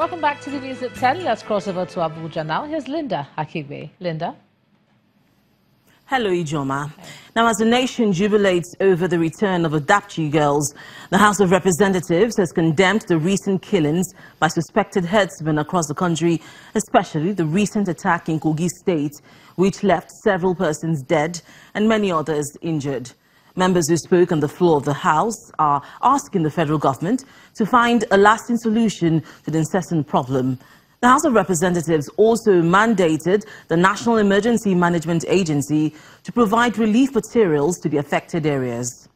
Welcome back to the news at 10. Let's cross over to Abuja now. Here's Linda Akigbe. Linda. Hello, Ijoma. Now, as the nation jubilates over the return of Adapchi girls, the House of Representatives has condemned the recent killings by suspected herdsmen across the country, especially the recent attack in Kogi State, which left several persons dead and many others injured. Members who spoke on the floor of the House are asking the federal government to find a lasting solution to the incessant problem. The House of Representatives also mandated the National Emergency Management Agency to provide relief materials to the affected areas.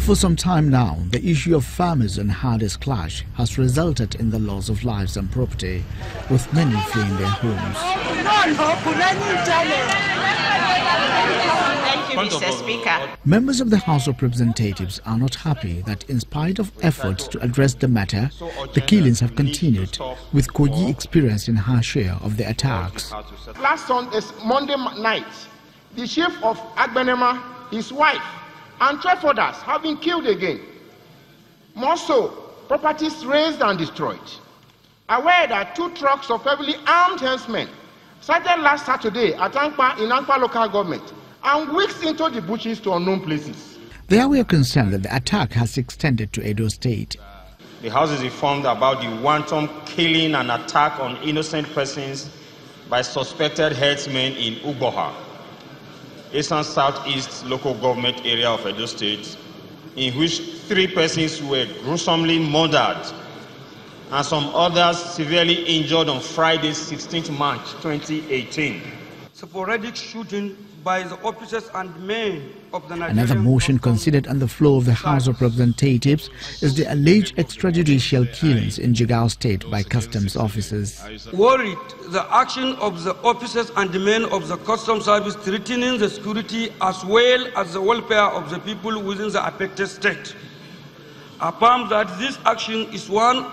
For some time now, the issue of farmers and herders clash has resulted in the loss of lives and property, with many fleeing their homes. Thank you, Mr. Speaker. Members of the House of Representatives are not happy that in spite of efforts to address the matter, the killings have continued, with Kogi experiencing her share of the attacks. Last Monday night, the chief of Agbenema, his wife, and 12 others have been killed again. More so, properties razed and destroyed. Aware that 2 trucks of heavily armed herdsmen started last Saturday at Ankpa in Ankpa local government and weeks into the bushes to unknown places. They are concerned that the attack has extended to Edo State. The House is informed about the wanton killing and attack on innocent persons by suspected herdsmen in Ugboha, Eastern Southeast local government area of Edo State, in which 3 persons were gruesomely murdered and some others severely injured on Friday, 16th March 2018. Sporadic shooting by the officers and men of the Nigerian. Another motion considered on the floor of the House of Representatives is the alleged extrajudicial killings in Jigawa State by customs officers. Worried the action of the officers and the men of the customs service threatening the security as well as the welfare of the people within the affected state. Affirm that this action is one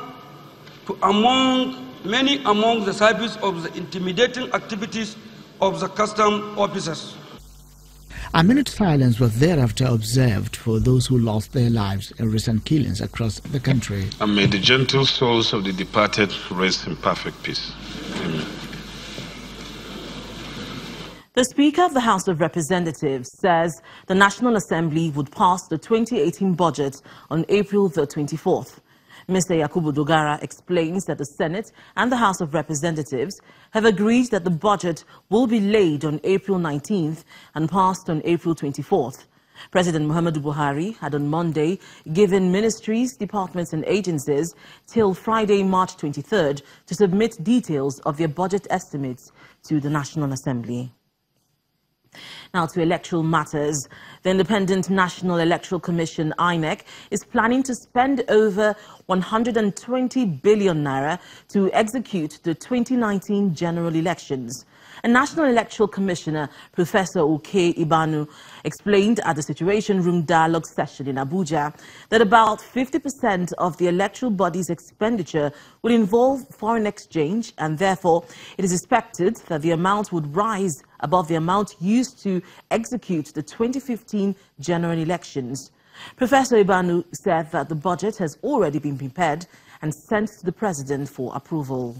among the service of the intimidating activities of the custom officers. A minute silence was thereafter observed for those who lost their lives in recent killings across the country. And may the gentle souls of the departed rest in perfect peace. Amen. The Speaker of the House of Representatives says the National Assembly would pass the 2018 budget on April the 24th. Mr. Yakubu Dogara explains that the Senate and the House of Representatives have agreed that the budget will be laid on April 19th and passed on April 24th. President Muhammadu Buhari had on Monday given ministries, departments and agencies till Friday, March 23rd to submit details of their budget estimates to the National Assembly. Now to electoral matters. The Independent National Electoral Commission, INEC, is planning to spend over 120 billion naira to execute the 2019 general elections. A National Electoral Commissioner, Professor Oke Ibanu, explained at the Situation Room Dialogue session in Abuja that about 50% of the electoral body's expenditure will involve foreign exchange, and therefore it is expected that the amount would rise above the amount used to execute the 2015 general elections. Professor Ibanu said that the budget has already been prepared and sent to the President for approval.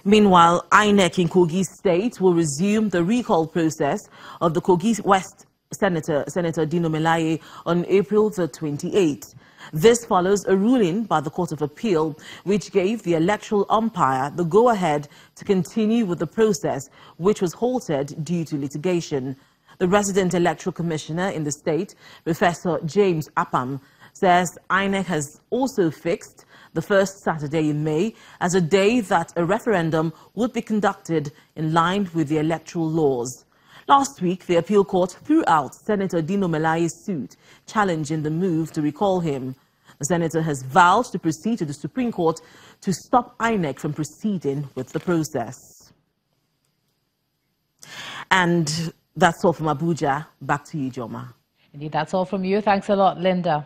Meanwhile, INEC in Kogi State will resume the recall process of the Kogi West Senator Dino Melaye on April the 28th. This follows a ruling by the Court of Appeal which gave the electoral umpire the go-ahead to continue with the process, which was halted due to litigation. The resident electoral commissioner in the state, Professor James Apam, says INEC has also fixed the first Saturday in May as a day that a referendum would be conducted in line with the electoral laws. Last week, the appeal court threw out Senator Dino Melaye's suit, challenging the move to recall him. The senator has vowed to proceed to the Supreme Court to stop INEC from proceeding with the process. And that's all from Abuja. Back to you, Joma. Indeed, that's all from you. Thanks a lot, Linda.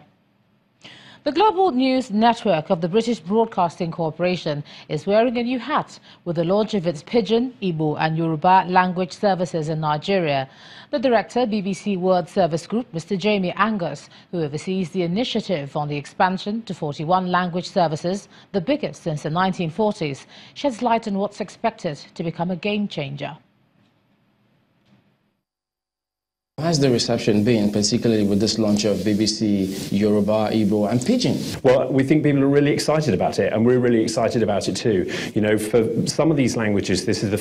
The global news network of the British Broadcasting Corporation is wearing a new hat with the launch of its Pidgin, Igbo and Yoruba language services in Nigeria. The director, BBC World Service Group, Mr. Jamie Angus, who oversees the initiative on the expansion to 41 language services, the biggest since the 1940s, sheds light on what's expected to become a game changer. How has the reception been, particularly with this launch of BBC Yoruba, Igbo and Pidgin? Well, we think people are really excited about it, and we're really excited about it too. You know, for some of these languages, this is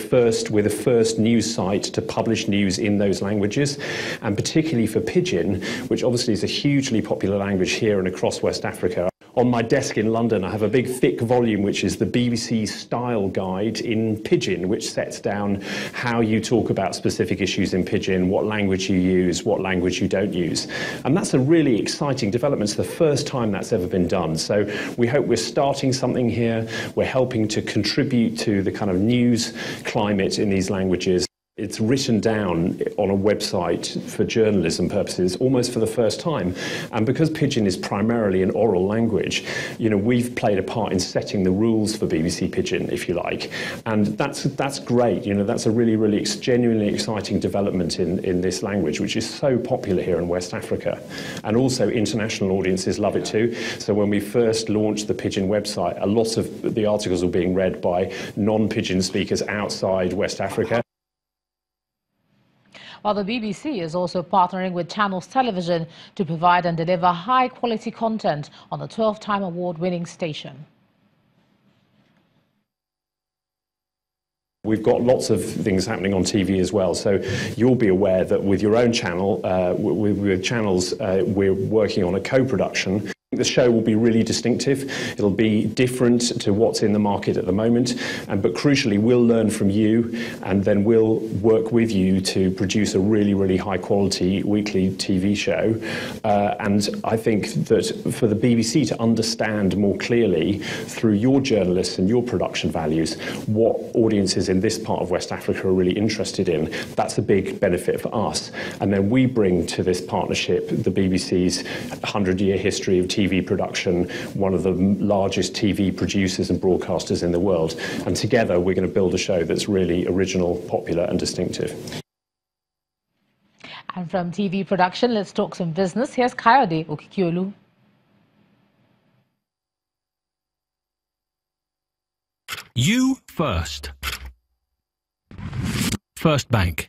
we're the first news site to publish news in those languages, and particularly for Pidgin, which obviously is a hugely popular language here and across West Africa. On my desk in London, I have a big thick volume which is the BBC Style Guide in Pidgin, which sets down how you talk about specific issues in Pidgin, what language you use, what language you don't use. And that's a really exciting development. It's the first time that's ever been done. So we hope we're starting something here. We're helping to contribute to the kind of news climate in these languages. It's written down on a website for journalism purposes almost for the first time. And because Pidgin is primarily an oral language, you know, we've played a part in setting the rules for BBC Pidgin, if you like. And that's great. You know, that's a really genuinely exciting development in this language, which is so popular here in West Africa. And also international audiences love it too. So when we first launched the Pidgin website, a lot of the articles were being read by non-Pidgin speakers outside West Africa. While the BBC is also partnering with Channels Television to provide and deliver high-quality content on the 12-time award-winning station. We've got lots of things happening on TV as well, so you'll be aware that with your own channel, with Channels, we're working on a co-production. The show will be really distinctive. It'll be different to what's in the market at the moment, but crucially we'll learn from you and then we'll work with you to produce a really high quality weekly TV show. And I think that for the BBC to understand more clearly through your journalists and your production values what audiences in this part of West Africa are really interested in, that's a big benefit for us. And then we bring to this partnership the BBC's 100-year history of TV production, one of the largest TV producers and broadcasters in the world. And together we're going to build a show that's really original, popular and distinctive. And from TV production, let's talk some business. Here's Kayode Okikiolu. You first. First Bank.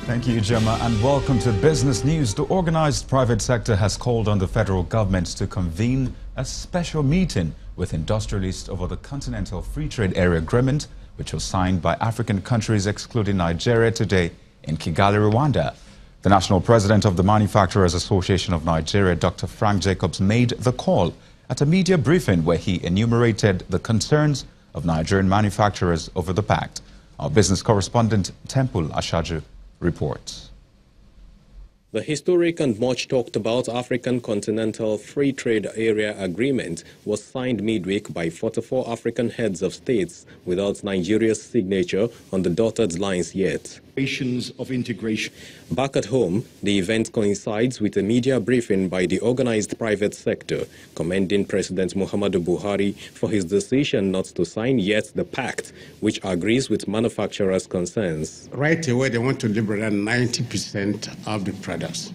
Thank you, Gemma, and welcome to Business News. The organized private sector has called on the federal government to convene a special meeting with industrialists over the Continental Free Trade Area Agreement, which was signed by African countries excluding Nigeria today in Kigali, Rwanda. The national president of the Manufacturers Association of Nigeria, Dr. Frank Jacobs, made the call at a media briefing where he enumerated the concerns of Nigerian manufacturers over the pact. Our business correspondent, Temple Ashaju, reports. The historic and much talked about African Continental Free Trade Area Agreement was signed midweek by 44 African heads of states without Nigeria's signature on the dotted lines yet. Of integration. Back at home, the event coincides with a media briefing by the organized private sector, commending President Muhammadu Buhari for his decision not to sign yet the pact, which agrees with manufacturers' concerns. Right away, they want to liberate 90% of the products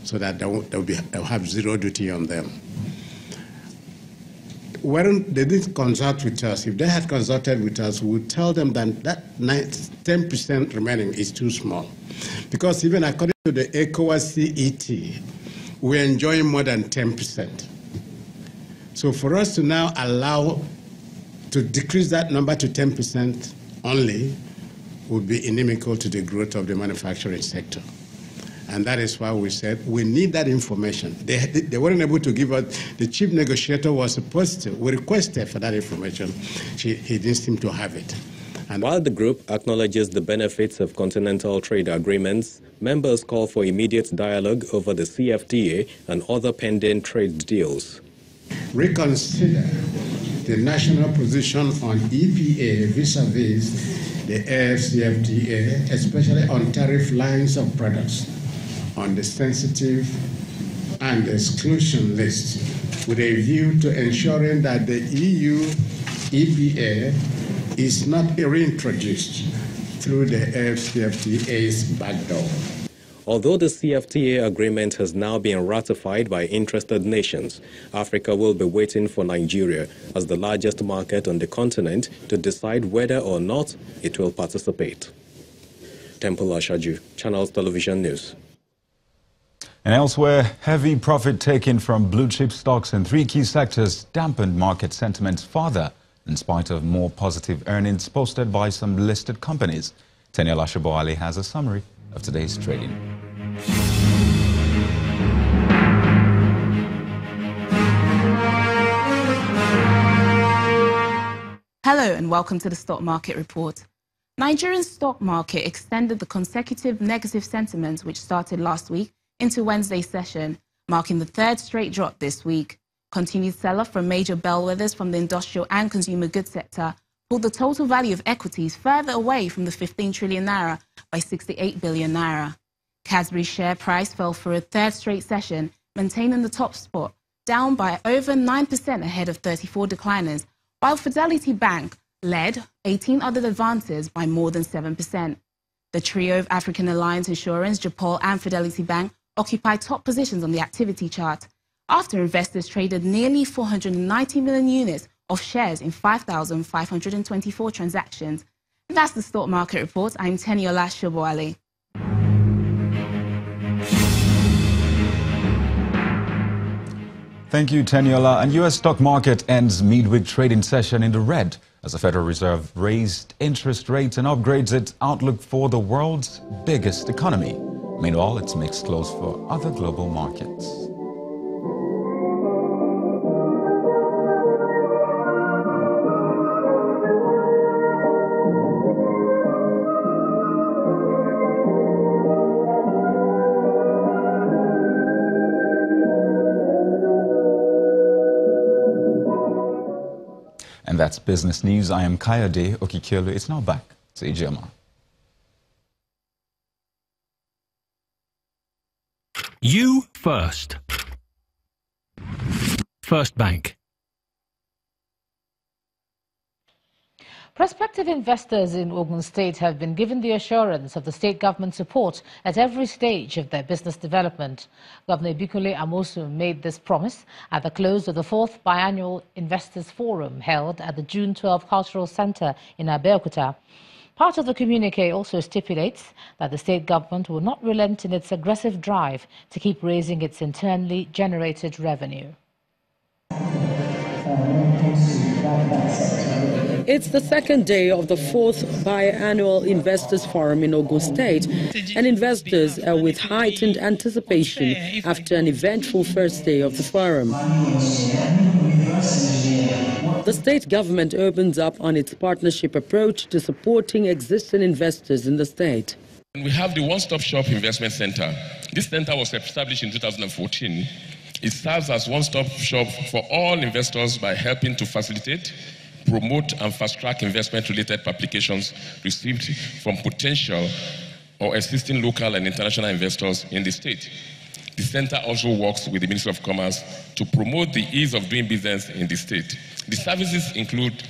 so that they'll have zero duty on them. They didn't consult with us. If they had consulted with us, we would tell them that 10% remaining is too small. Because even according to the ECOWAS CET, we're enjoying more than 10%. So for us to now allow to decrease that number to 10% only would be inimical to the growth of the manufacturing sector. And that is why we said we need that information. They weren't able to give us. The chief negotiator was supposed to. We requested for that information. He didn't seem to have it. And while the group acknowledges the benefits of continental trade agreements, members call for immediate dialogue over the CFTA and other pending trade deals. Reconsider the national position on EPA vis-a-vis the AFCFTA, especially on tariff lines of products, on the sensitive and exclusion list, with a view to ensuring that the EU EPA is not reintroduced through the AFCFTA's backdoor. Although the CFTA agreement has now been ratified by interested nations, Africa will be waiting for Nigeria as the largest market on the continent to decide whether or not it will participate. Temple Ashaju, Channels Television News. And elsewhere, heavy profit taken from blue chip stocks in 3 key sectors dampened market sentiment further, in spite of more positive earnings posted by some listed companies. Teniola Shoboali has a summary of today's trading. Hello and welcome to the Stock Market Report. Nigerian stock market extended the consecutive negative sentiment which started last week into Wednesday's session, marking the 3rd straight drop this week. Continued sell-off from major bellwethers from the industrial and consumer goods sector pulled the total value of equities further away from the 15 trillion naira by 68 billion naira. Cadbury's share price fell for a 3rd straight session, maintaining the top spot, down by over 9% ahead of 34 decliners, while Fidelity Bank led 18 other advances by more than 7%. The trio of African Alliance Insurance, Japol and Fidelity Bank occupy top positions on the activity chart, after investors traded nearly 490 million units of shares in 5,524 transactions. And that's the Stock Market Report. I'm Teniola Shoboali. Thank you, Teniola. And U.S. stock market ends midweek trading session in the red as the Federal Reserve raised interest rates and upgrades its outlook for the world's biggest economy. Meanwhile, it's mixed close for other global markets. And that's business news. I am Kayode Okikiolu. It's now back to Ijoma. You first. First Bank. Prospective investors in Ogun State have been given the assurance of the state government support at every stage of their business development. Governor Bikule Amosu made this promise at the close of the 4th biannual Investors Forum held at the June 12 Cultural Center in Abeokuta. Part of the communique also stipulates that the state government will not relent in its aggressive drive to keep raising its internally generated revenue. It's the 2nd day of the 4th biannual Investors Forum in Ogun State, and investors are with heightened anticipation after an eventful first day of the forum. The state government opens up on its partnership approach to supporting existing investors in the state. We have the One-Stop Shop Investment Center. This center was established in 2014. It serves as one-stop shop for all investors by helping to facilitate, promote and fast-track investment-related applications received from potential or existing local and international investors in the state. The center also works with the Ministry of Commerce to promote the ease of doing business in the state. The services include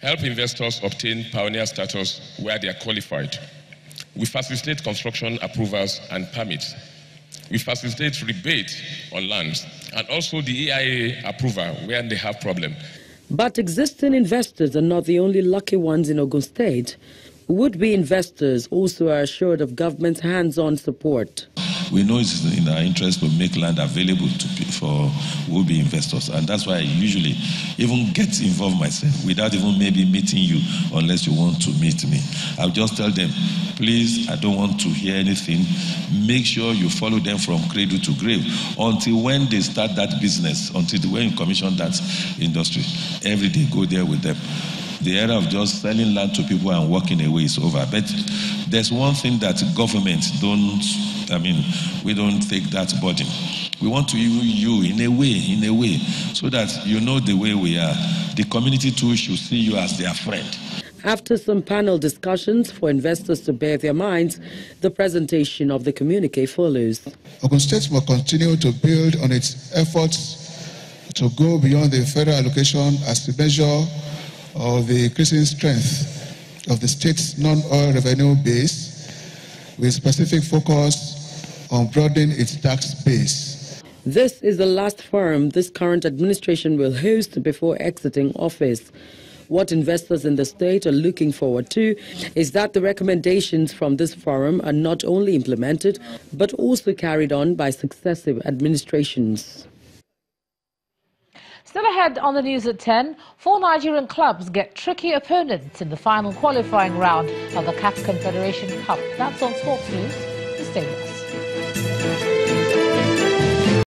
help investors obtain pioneer status where they are qualified. We facilitate construction approvals and permits. We facilitate rebate on lands and also the EIA approval where they have problem. But existing investors are not the only lucky ones in Ogun State. Would-be investors also are assured of government's hands-on support. We know it's in our interest to make land available for would-be investors, and that's why I usually even get involved myself without even maybe meeting you unless you want to meet me. I'll just tell them, please, I don't want to hear anything. Make sure you follow them from cradle to grave until when they start that business, until when you commission that industry. Every day, go there with them. The era of just selling land to people and walking away is over. But there's one thing that government we don't take that burden. We want to use you in a way, so that you know the way we are. The community too should see you as their friend. After some panel discussions for investors to bear their minds, the presentation of the communique follows. Ogun State will continue to build on its efforts to go beyond the federal allocation as a measure of the increasing strength of the state's non-oil revenue base, with specific focus on broadening its tax base. This is the last forum this current administration will host before exiting office. What investors in the state are looking forward to is that the recommendations from this forum are not only implemented, but also carried on by successive administrations. Still ahead on the news at 10, 4 Nigerian clubs get tricky opponents in the final qualifying round of the CAF Confederation Cup. That's on Sports News. Stay with us.